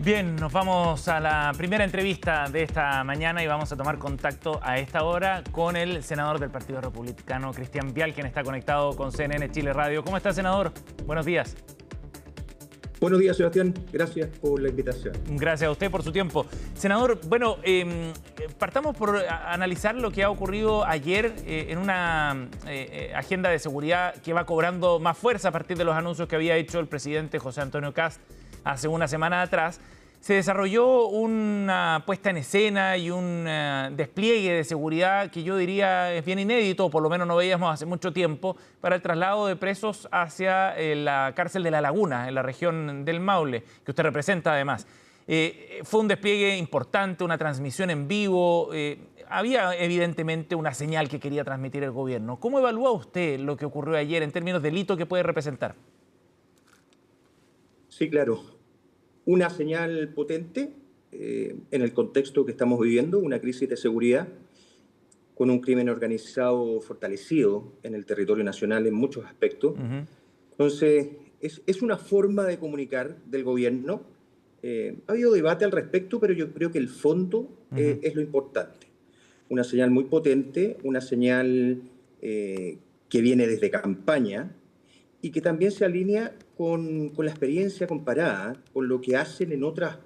Bien, nos vamos a la primera entrevista de esta mañana y vamos a tomar contacto a esta hora con el senador del Partido Republicano, Cristian Vial, quien está conectado con CNN Chile Radio. ¿Cómo está, senador? Buenos días. Buenos días, Sebastián. Gracias por la invitación. Gracias a usted por su tiempo. Senador, bueno, partamos por analizar lo que ha ocurrido ayer en una agenda de seguridad que va cobrando más fuerza a partir de los anuncios que había hecho el presidente José Antonio Kast hace una semana atrás. Se desarrolló una puesta en escena y un despliegue de seguridad que yo diría es bien inédito, o por lo menos no veíamos hace mucho tiempo, para el traslado de presos hacia la cárcel de La Laguna, en la región del Maule, que usted representa además. Fue un despliegue importante, una transmisión en vivo. Había evidentemente una señal que quería transmitir el gobierno. ¿Cómo evalúa usted lo que ocurrió ayer en términos del hito que puede representar? Sí, claro. Una señal potente en el contexto que estamos viviendo, una crisis de seguridad con un crimen organizado fortalecido en el territorio nacional en muchos aspectos. Entonces, es una forma de comunicar del gobierno. Ha habido debate al respecto, pero yo creo que el fondo es lo importante. Una señal muy potente, una señal que viene desde campaña, y que también se alinea con la experiencia comparada, con lo que hacen en otras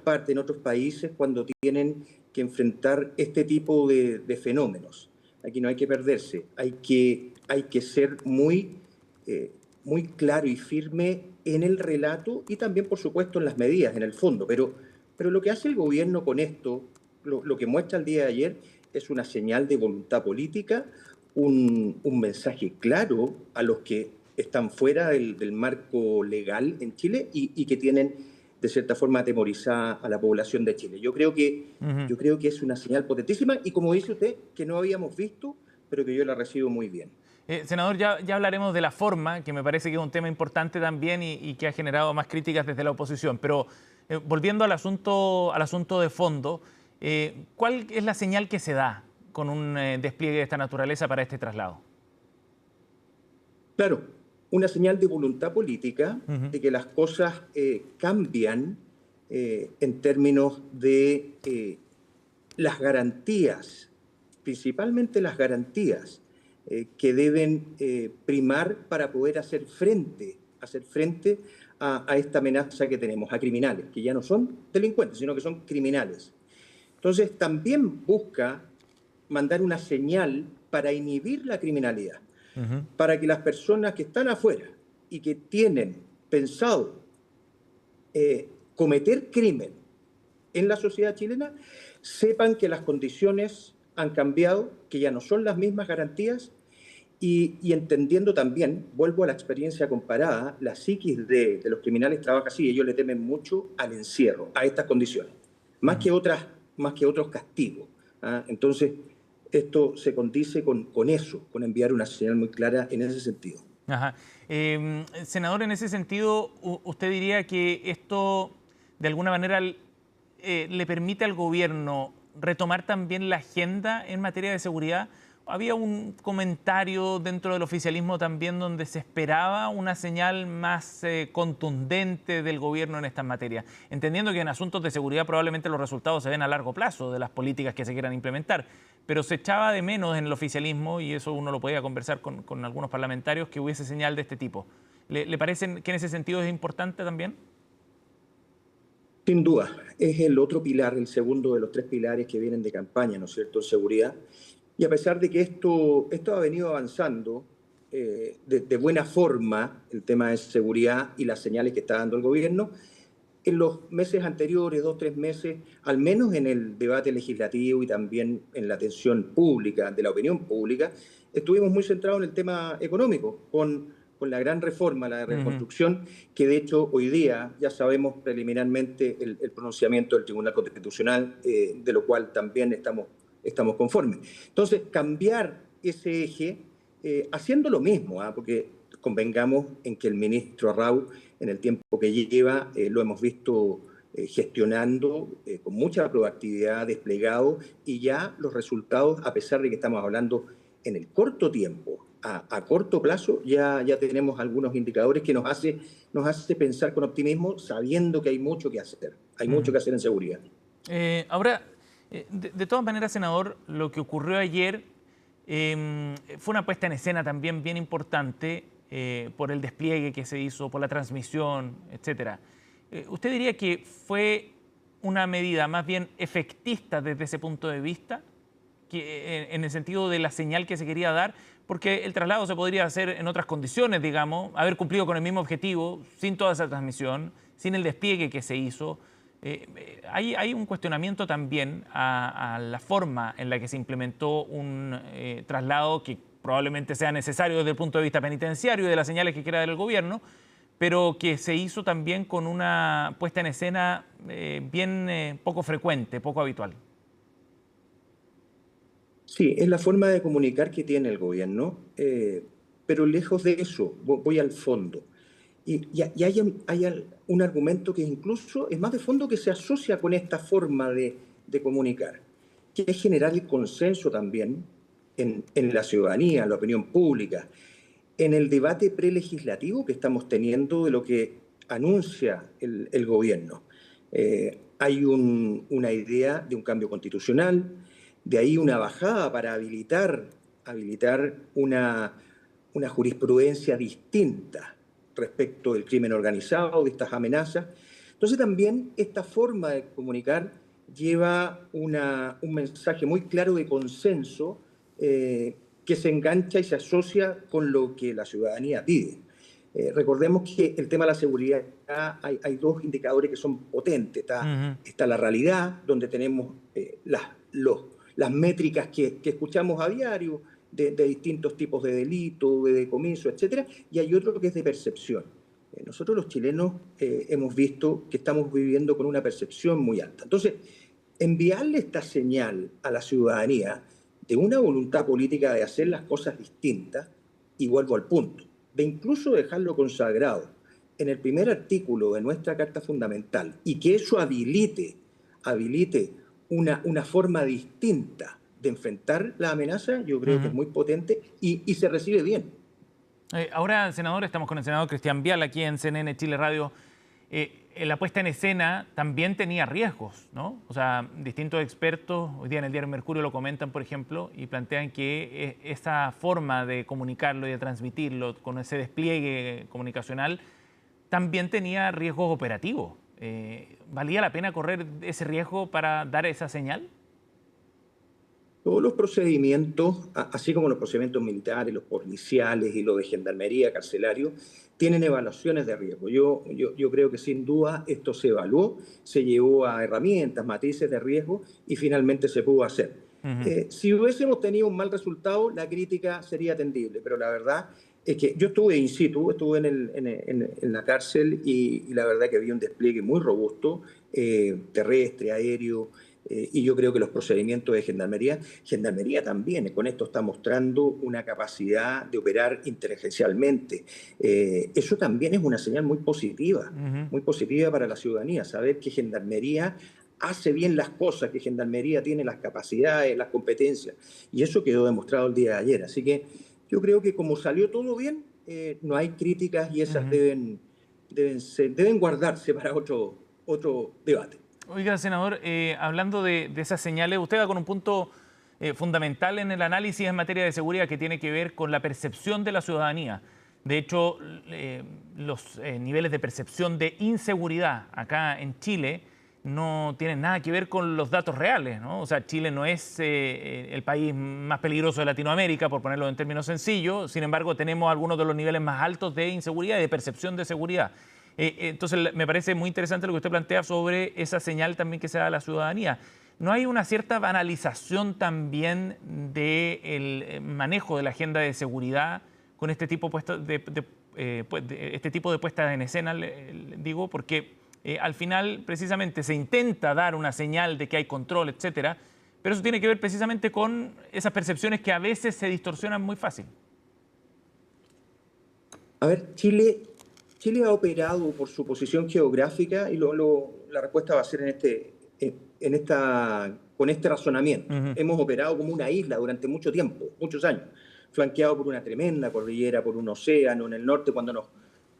partes, en otros países, cuando tienen que enfrentar este tipo de fenómenos. Aquí no hay que perderse, hay que ser muy claro y firme en el relato y también, por supuesto, en las medidas, en el fondo. Pero lo que hace el gobierno con esto, lo que muestra el día de ayer, es una señal de voluntad política, un mensaje claro a los que están fuera del marco legal en Chile y que tienen, de cierta forma, atemorizada a la población de Chile. Yo creo que es una señal potentísima y, como dice usted, que no habíamos visto, pero que yo la recibo muy bien. Senador, ya hablaremos de la forma, que me parece que es un tema importante también y que ha generado más críticas desde la oposición. Pero volviendo al asunto de fondo, ¿cuál es la señal que se da con un despliegue de esta naturaleza para este traslado? Claro, una señal de voluntad política, de que las cosas cambian en términos de las garantías, principalmente las garantías que deben primar para poder hacer frente a esta amenaza que tenemos, a criminales, que ya no son delincuentes, sino que son criminales. Entonces, también busca mandar una señal para inhibir la criminalidad, para que las personas que están afuera y que tienen pensado cometer crimen en la sociedad chilena, sepan que las condiciones han cambiado, que ya no son las mismas garantías y entendiendo también, vuelvo a la experiencia comparada, la psiquis de los criminales trabaja así, ellos le temen mucho al encierro, a estas condiciones, más que otros castigos. Entonces, esto se condice con eso, con enviar una señal muy clara en ese sentido. Ajá. Senador, en ese sentido, ¿usted diría que esto de alguna manera le permite al gobierno retomar también la agenda en materia de seguridad? Había un comentario dentro del oficialismo también donde se esperaba una señal más contundente del gobierno en estas materias, entendiendo que en asuntos de seguridad probablemente los resultados se ven a largo plazo de las políticas que se quieran implementar, pero se echaba de menos en el oficialismo, y eso uno lo podía conversar con algunos parlamentarios, que hubiese señal de este tipo. ¿Le parece que en ese sentido es importante también? Sin duda, es el otro pilar, el segundo de los tres pilares que vienen de campaña, ¿no es cierto?, en seguridad. Y a pesar de que esto ha venido avanzando de buena forma, el tema de seguridad y las señales que está dando el gobierno, en los meses anteriores, 2 o 3 meses, al menos en el debate legislativo y también en la atención pública, de la opinión pública, estuvimos muy centrados en el tema económico, con la gran reforma, la de reconstrucción, que de hecho hoy día ya sabemos preliminarmente el pronunciamiento del Tribunal Constitucional, de lo cual también estamos conformes. Entonces, cambiar ese eje haciendo lo mismo, porque convengamos en que el ministro Arrau, en el tiempo que lleva, lo hemos visto gestionando con mucha proactividad, desplegado, y ya los resultados, a pesar de que estamos hablando en el corto tiempo, a corto plazo ya tenemos algunos indicadores que nos hace pensar con optimismo, sabiendo que hay mucho que hacer. Hay mucho que hacer en seguridad. Ahora, de todas maneras, senador, lo que ocurrió ayer fue una puesta en escena también bien importante por el despliegue que se hizo, por la transmisión, etcétera. ¿Usted diría que fue una medida más bien efectista desde ese punto de vista, que, en el sentido de la señal que se quería dar? Porque el traslado se podría hacer en otras condiciones, digamos, haber cumplido con el mismo objetivo, sin toda esa transmisión, sin el despliegue que se hizo. Hay un cuestionamiento también a la forma en la que se implementó un traslado que probablemente sea necesario desde el punto de vista penitenciario y de las señales que quiera dar el gobierno, pero que se hizo también con una puesta en escena bien poco frecuente, poco habitual. Sí, es la forma de comunicar que tiene el gobierno, pero lejos de eso, voy al fondo. Y hay un argumento que incluso es más de fondo, que se asocia con esta forma de comunicar, que es generar el consenso también en la ciudadanía, en la opinión pública, en el debate prelegislativo que estamos teniendo de lo que anuncia el gobierno. Hay una idea de un cambio constitucional, de ahí una bajada para habilitar una jurisprudencia distinta respecto del crimen organizado, de estas amenazas. Entonces también esta forma de comunicar lleva un mensaje muy claro de consenso que se engancha y se asocia con lo que la ciudadanía pide. Recordemos que el tema de la seguridad, hay dos indicadores que son potentes. Está la realidad, donde tenemos las métricas que escuchamos a diario de distintos tipos de delitos, de decomiso, etcétera, y hay otro que es de percepción. Nosotros los chilenos hemos visto que estamos viviendo con una percepción muy alta. Entonces, enviarle esta señal a la ciudadanía de una voluntad política de hacer las cosas distintas, y vuelvo al punto, de incluso dejarlo consagrado en el primer artículo de nuestra Carta Fundamental, y que eso habilite una forma distinta de enfrentar la amenaza, yo creo que es muy potente y se recibe bien. Ahora, senador, estamos con el senador Cristian Vial aquí en CNN Chile Radio. La puesta en escena también tenía riesgos, ¿no? O sea, distintos expertos, hoy día en el diario Mercurio lo comentan, por ejemplo, y plantean que esa forma de comunicarlo y de transmitirlo con ese despliegue comunicacional también tenía riesgos operativos. ¿Valía la pena correr ese riesgo para dar esa señal? Todos los procedimientos, así como los procedimientos militares, los policiales y los de gendarmería, carcelario, tienen evaluaciones de riesgo. Yo creo que sin duda esto se evaluó, se llevó a herramientas, matices de riesgo y finalmente se pudo hacer. Si hubiésemos tenido un mal resultado, la crítica sería atendible, pero la verdad es que yo estuve in situ, estuve en la cárcel y la verdad que había un despliegue muy robusto, terrestre, aéreo, y yo creo que los procedimientos de Gendarmería también, con esto está mostrando una capacidad de operar inteligencialmente. Eso también es una señal muy positiva para la ciudadanía, saber que Gendarmería hace bien las cosas, que Gendarmería tiene las capacidades, las competencias, y eso quedó demostrado el día de ayer. Así que yo creo que como salió todo bien, no hay críticas y esas deben guardarse para otro debate. Oiga, senador, hablando de esas señales, usted va con un punto fundamental en el análisis en materia de seguridad que tiene que ver con la percepción de la ciudadanía. De hecho, los niveles de percepción de inseguridad acá en Chile no tienen nada que ver con los datos reales, ¿no? O sea, Chile no es el país más peligroso de Latinoamérica, por ponerlo en términos sencillos. Sin embargo, tenemos algunos de los niveles más altos de inseguridad y de percepción de seguridad. Entonces, me parece muy interesante lo que usted plantea sobre esa señal también que se da a la ciudadanía. ¿No hay una cierta banalización también del manejo de la agenda de seguridad con este tipo de puesta en escena, digo, porque al final precisamente se intenta dar una señal de que hay control, etcétera, pero eso tiene que ver precisamente con esas percepciones que a veces se distorsionan muy fácil? A ver, Chile ha operado por su posición geográfica y la respuesta va a ser con este razonamiento. Hemos operado como una isla durante mucho tiempo, muchos años. flanqueado por una tremenda cordillera, por un océano, en el norte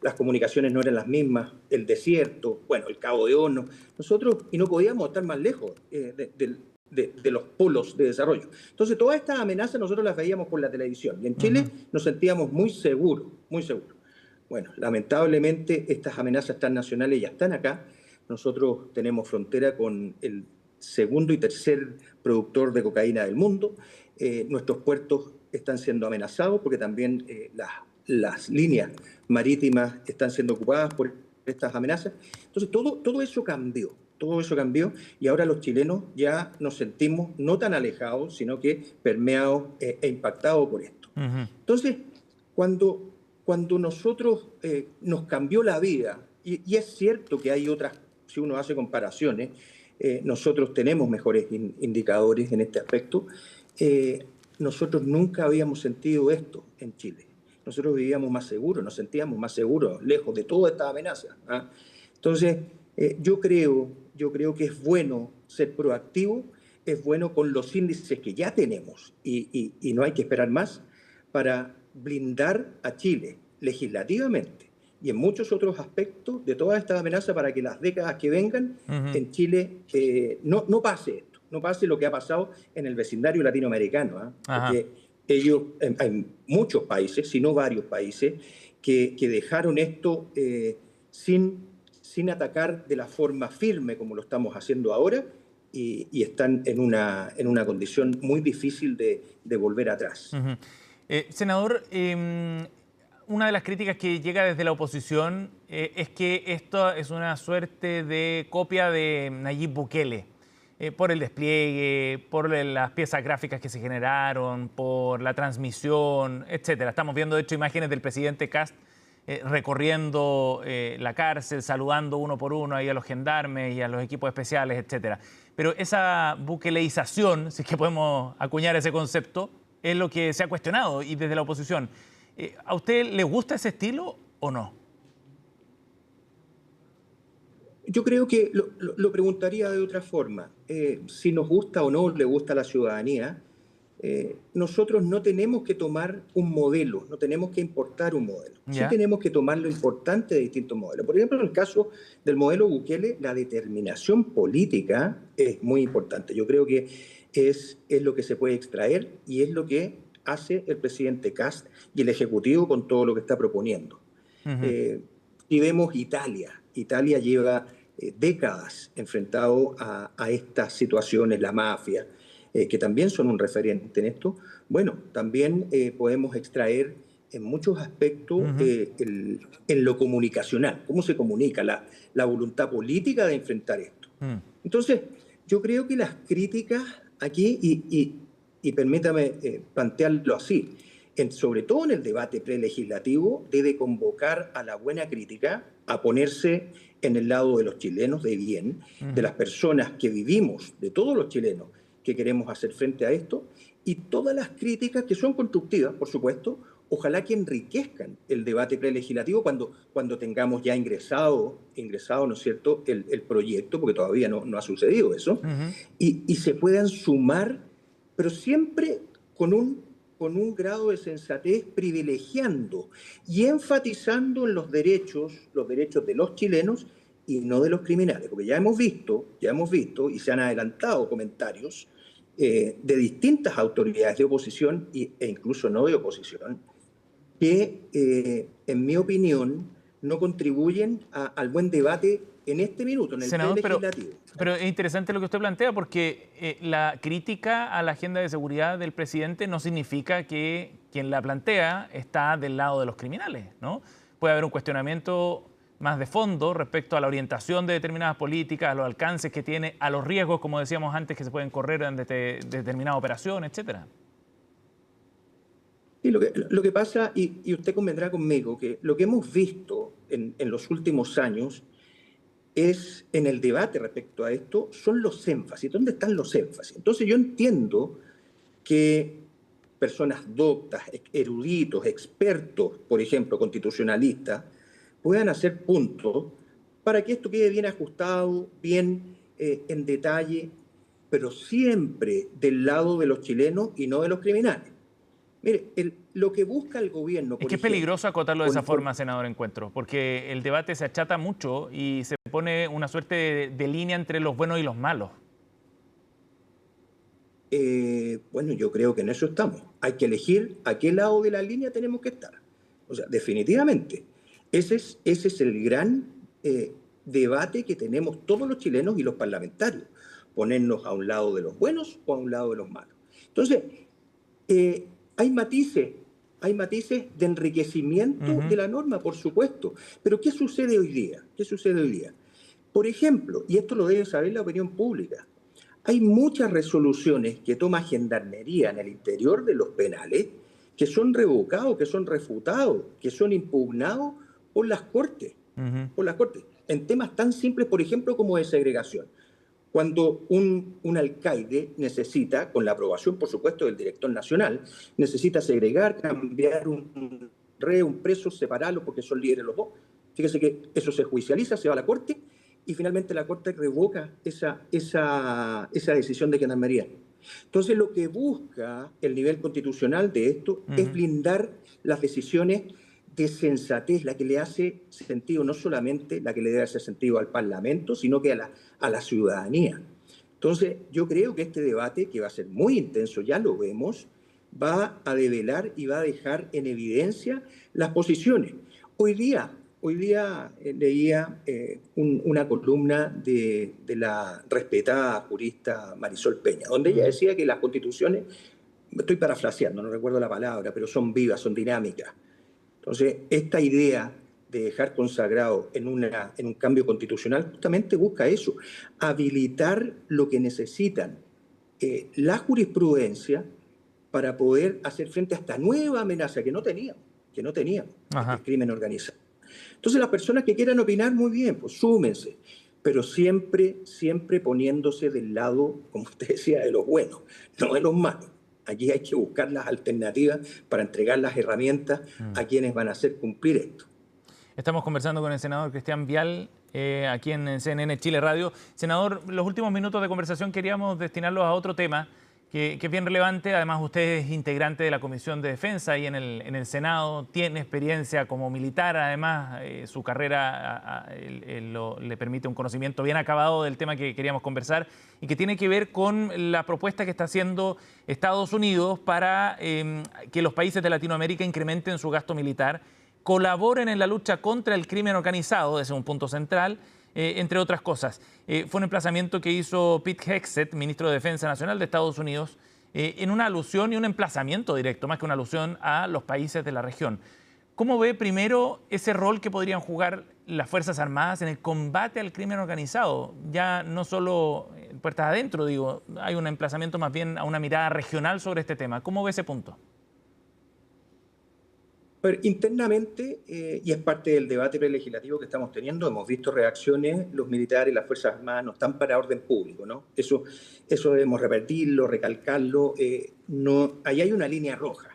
las comunicaciones no eran las mismas, el desierto, bueno, el Cabo de Hornos. Nosotros, y no podíamos estar más lejos de los polos de desarrollo. Entonces, todas estas amenazas nosotros las veíamos por la televisión. Y en Chile nos sentíamos muy seguros, muy seguros. Bueno, lamentablemente estas amenazas transnacionales ya están acá. Nosotros tenemos frontera con el segundo y tercer productor de cocaína del mundo. Nuestros puertos están siendo amenazados porque también las líneas marítimas están siendo ocupadas por estas amenazas. Entonces, todo eso cambió. Todo eso cambió y ahora los chilenos ya nos sentimos no tan alejados, sino que permeados e impactados por esto. Entonces, cuando nosotros nos cambió la vida, y es cierto que hay otras, si uno hace comparaciones, nosotros tenemos mejores indicadores en este aspecto, nosotros nunca habíamos sentido esto en Chile. Nosotros vivíamos más seguros, nos sentíamos más seguros, lejos de toda esta amenaza. Entonces, yo creo que es bueno ser proactivo, es bueno con los índices que ya tenemos y no hay que esperar más para blindar a Chile legislativamente y en muchos otros aspectos de todas estas amenazas para que las décadas que vengan en Chile no pase esto, no pase lo que ha pasado en el vecindario latinoamericano. Porque ellos, hay muchos países, si no varios países, que dejaron esto sin atacar de la forma firme como lo estamos haciendo ahora y están en una condición muy difícil de volver atrás. Senador, una de las críticas que llega desde la oposición es que esto es una suerte de copia de Nayib Bukele, por el despliegue, por las piezas gráficas que se generaron, por la transmisión, etcétera. Estamos viendo, de hecho, imágenes del presidente Kast recorriendo la cárcel, saludando uno por uno ahí a los gendarmes y a los equipos especiales, etcétera. Pero esa buqueleización, si es que podemos acuñar ese concepto, es lo que se ha cuestionado y desde la oposición. ¿A usted le gusta ese estilo o no? Yo creo que lo preguntaría de otra forma. Si nos gusta o no le gusta a la ciudadanía, nosotros no tenemos que tomar un modelo, no tenemos que importar un modelo. Sí tenemos que tomar lo importante de distintos modelos. Por ejemplo, en el caso del modelo Bukele, la determinación política es muy importante. Yo creo que es lo que se puede extraer y es lo que hace el presidente Kast y el Ejecutivo con todo lo que está proponiendo. Y vemos Italia lleva décadas enfrentado a estas situaciones, la mafia, que también son un referente en esto. Bueno, también podemos extraer en muchos aspectos en lo comunicacional, cómo se comunica, la voluntad política de enfrentar esto. Entonces, yo creo que las críticas aquí, y permítame plantearlo así, sobre todo en el debate prelegislativo, debe convocar a la buena crítica a ponerse en el lado de los chilenos de bien, de las personas que vivimos, de todos los chilenos que queremos hacer frente a esto, y todas las críticas que son constructivas, por supuesto, ojalá que enriquezcan el debate prelegislativo cuando tengamos ya ingresado, ¿no es cierto?, el proyecto, porque todavía no ha sucedido eso, y se puedan sumar, pero siempre con un grado de sensatez, privilegiando y enfatizando en los derechos de los chilenos y no de los criminales, porque ya hemos visto y se han adelantado comentarios de distintas autoridades de oposición e incluso no de oposición, que en mi opinión no contribuyen al buen debate en este minuto, en el Senador, legislativo. Pero es interesante lo que usted plantea porque la crítica a la agenda de seguridad del presidente no significa que quien la plantea está del lado de los criminales, ¿no? Puede haber un cuestionamiento más de fondo respecto a la orientación de determinadas políticas, a los alcances que tiene, a los riesgos, como decíamos antes, que se pueden correr en determinada operación, etcétera. Y lo que pasa, y usted convendrá conmigo, que lo que hemos visto en los últimos años es, en el debate respecto a esto, son los énfasis. ¿Dónde están los énfasis? Entonces yo entiendo que personas doctas, eruditos, expertos, por ejemplo, constitucionalistas, puedan hacer puntos para que esto quede bien ajustado, bien en detalle, pero siempre del lado de los chilenos y no de los criminales. Mire, lo que busca el gobierno... Es que es peligroso acotarlo de esa forma, senador Encuentro, porque el debate se achata mucho y se pone una suerte de línea entre los buenos y los malos. Bueno, yo creo que en eso estamos. Hay que elegir a qué lado de la línea tenemos que estar. O sea, definitivamente, ese es el gran debate que tenemos todos los chilenos y los parlamentarios. Ponernos a un lado de los buenos o a un lado de los malos. Entonces, hay matices de enriquecimiento de la norma, por supuesto. Pero ¿qué sucede hoy día? ¿Qué sucede hoy día? Por ejemplo, y esto lo debe saber la opinión pública, hay muchas resoluciones que toma Gendarmería en el interior de los penales que son revocados, que son refutados, que son impugnados por las Cortes, en temas tan simples, por ejemplo, como de segregación. Cuando un alcaide necesita, con la aprobación, por supuesto, del director nacional, necesita segregar, cambiar un preso, separarlo porque son líderes los dos. Fíjese que eso se judicializa, se va a la Corte y finalmente la Corte revoca esa decisión de Gendarmería. Entonces, lo que busca el nivel constitucional de esto es blindar las decisiones de sensatez, la que le hace sentido, no solamente la que le debe hacer sentido al Parlamento, sino que a la ciudadanía. Entonces, yo creo que este debate, que va a ser muy intenso, ya lo vemos, va a develar y va a dejar en evidencia las posiciones. Hoy día leía una columna de la respetada jurista Marisol Peña, donde ella decía que las constituciones, estoy parafraseando, no recuerdo la palabra, pero son vivas, son dinámicas. Entonces, esta idea de dejar consagrado en un cambio constitucional justamente busca eso, habilitar lo que necesitan la jurisprudencia para poder hacer frente a esta nueva amenaza que no teníamos, el crimen organizado. Entonces, las personas que quieran opinar, muy bien, pues súmense, pero siempre poniéndose del lado, como usted decía, de los buenos, no de los malos. Aquí hay que buscar las alternativas para entregar las herramientas a quienes van a hacer cumplir esto. Estamos conversando con el senador Cristian Vial, aquí en CNN Chile Radio. Senador, los últimos minutos de conversación queríamos destinarlos a otro tema que es bien relevante. Además, usted es integrante de la Comisión de Defensa ahí en el Senado, tiene experiencia como militar, además su carrera le permite un conocimiento bien acabado del tema que queríamos conversar y que tiene que ver con la propuesta que está haciendo Estados Unidos para que los países de Latinoamérica incrementen su gasto militar, colaboren en la lucha contra el crimen organizado, ese es un punto central, entre otras cosas. Fue un emplazamiento que hizo Pete Hegseth, ministro de Defensa Nacional de Estados Unidos, en una alusión y un emplazamiento directo, más que una alusión a los países de la región. ¿Cómo ve primero ese rol que podrían jugar las Fuerzas Armadas en el combate al crimen organizado? Ya no solo puertas adentro, digo, hay un emplazamiento más bien a una mirada regional sobre este tema. ¿Cómo ve ese punto? Pero internamente, y es parte del debate prelegislativo que estamos teniendo, hemos visto reacciones, los militares, las Fuerzas Armadas no están para orden público, ¿no? Eso debemos repetirlo, recalcarlo. Ahí hay una línea roja.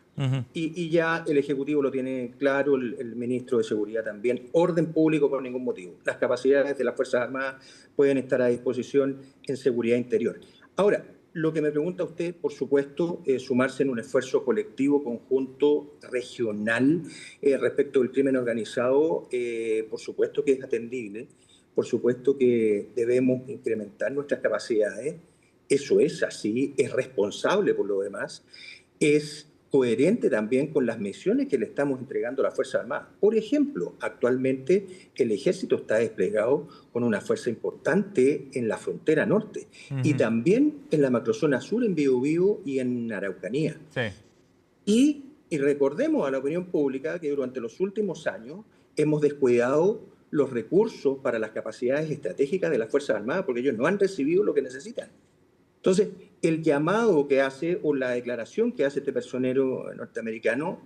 Y ya el Ejecutivo lo tiene claro, el ministro de Seguridad también. Orden público por ningún motivo. Las capacidades de las Fuerzas Armadas pueden estar a disposición en seguridad interior. Ahora, lo que me pregunta usted, por supuesto, sumarse en un esfuerzo colectivo, conjunto, regional, respecto del crimen organizado, por supuesto que es atendible, por supuesto que debemos incrementar nuestras capacidades, eso es así, es responsable por lo demás, es coherente también con las misiones que le estamos entregando a las Fuerzas Armadas. Por ejemplo, actualmente el Ejército está desplegado con una fuerza importante en la frontera norte y también en la macrozona sur, en Biobío y en Araucanía. Sí. Y recordemos a la opinión pública que durante los últimos años hemos descuidado los recursos para las capacidades estratégicas de las Fuerzas Armadas porque ellos no han recibido lo que necesitan. Entonces, el llamado que hace o la declaración que hace este personero norteamericano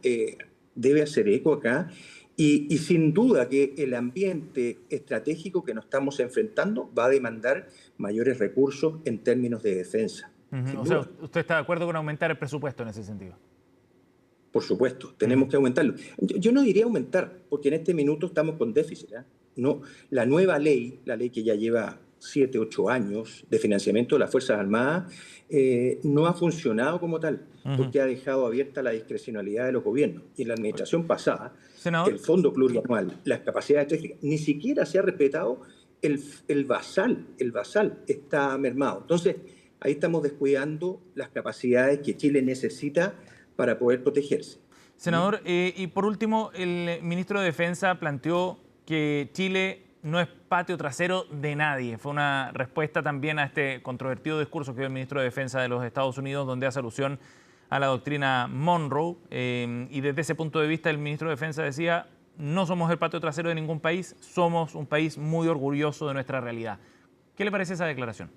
debe hacer eco acá y sin duda que el ambiente estratégico que nos estamos enfrentando va a demandar mayores recursos en términos de defensa. O sea, ¿usted está de acuerdo con aumentar el presupuesto en ese sentido? Por supuesto, tenemos que aumentarlo. Yo no diría aumentar, porque en este minuto estamos con déficit, ¿eh? No, la nueva ley, la ley que ya lleva 7, 8 años de financiamiento de las Fuerzas Armadas no ha funcionado como tal, porque ha dejado abierta la discrecionalidad de los gobiernos. Y en la administración pasada, Senador, el Fondo Plurianual, las capacidades técnicas, ni siquiera se ha respetado el basal. El basal está mermado. Entonces, ahí estamos descuidando las capacidades que Chile necesita para poder protegerse. senador, y por último, el ministro de Defensa planteó que Chile no es patio trasero de nadie. Fue una respuesta también a este controvertido discurso que dio el ministro de Defensa de los Estados Unidos, donde hace alusión a la doctrina Monroe. Y desde ese punto de vista, el ministro de Defensa decía: no somos el patio trasero de ningún país, somos un país muy orgulloso de nuestra realidad. ¿Qué le parece esa declaración?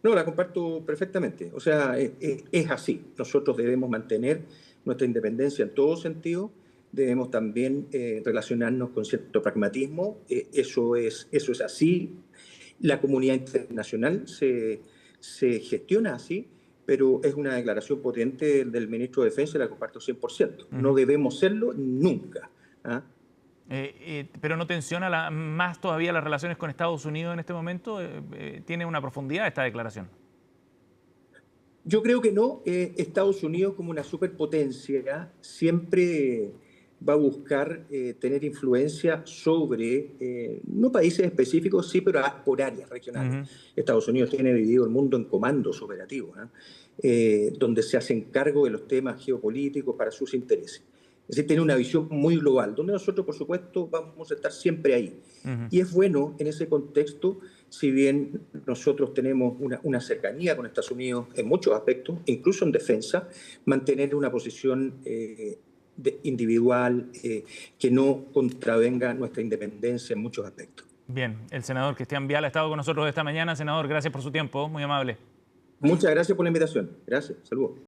No, la comparto perfectamente. O sea, es así. Nosotros debemos mantener nuestra independencia en todo sentido. Debemos también relacionarnos con cierto pragmatismo. Eso es así. La comunidad internacional se gestiona así, pero es una declaración potente del ministro de Defensa y la comparto 100%. No debemos serlo nunca. ¿Ah? Pero no tensiona más todavía las relaciones con Estados Unidos en este momento. ¿Tiene una profundidad esta declaración? Yo creo que no. Estados Unidos, como una superpotencia, siempre va a buscar tener influencia sobre, no países específicos, sí, pero por áreas regionales. Estados Unidos tiene dividido el mundo en comandos operativos, donde se hacen cargo de los temas geopolíticos para sus intereses. Es decir, tiene una visión muy global, donde nosotros, por supuesto, vamos a estar siempre ahí. Y es bueno, en ese contexto, si bien nosotros tenemos una cercanía con Estados Unidos en muchos aspectos, incluso en defensa, mantener una posición individual que no contravenga nuestra independencia en muchos aspectos. Bien, el senador Cristian Vial ha estado con nosotros esta mañana. Senador, gracias por su tiempo, muy amable. Muchas gracias por la invitación. Gracias. Saludos.